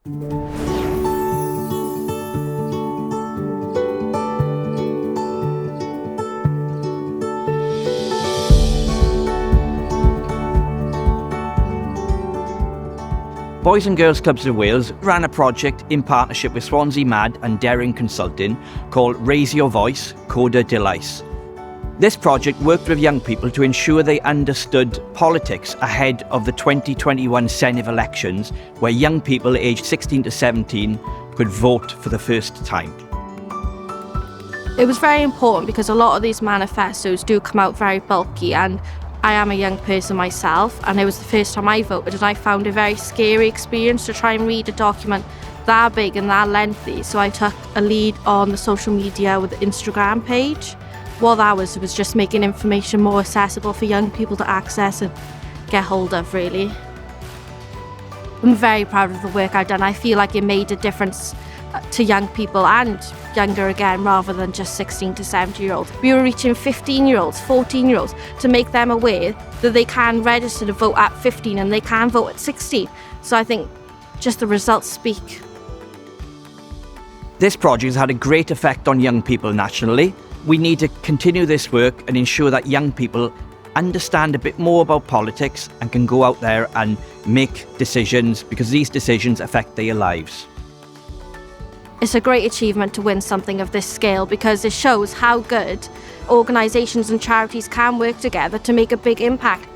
Boys and Girls Clubs of Wales ran a project in partnership with Swansea MAD and Deryn Consulting called Raise Your Voice, Coda de Lice. This project worked with young people to ensure they understood politics ahead of the 2021 Senedd elections, where young people aged 16 to 17 could vote for the first time. It was very important because a lot of these manifestos do come out very bulky, and I am a young person myself, and it was the first time I voted, and I found it a very scary experience to try and read a document that big and that lengthy. So I took a lead on the social media with the Instagram page. What that was just making information more accessible for young people to access and get hold of, really. I'm very proud of the work I've done. I feel like it made a difference to young people and younger again, rather than just 16 to 70-year-olds. We were reaching 15-year-olds, 14-year-olds to make them aware that they can register to vote at 15 and they can vote at 16. So I think just the results speak. This project has had a great effect on young people nationally. We need to continue this work and ensure that young people understand a bit more about politics and can go out there and make decisions, because these decisions affect their lives. It's a great achievement to win something of this scale, because it shows how good organisations and charities can work together to make a big impact.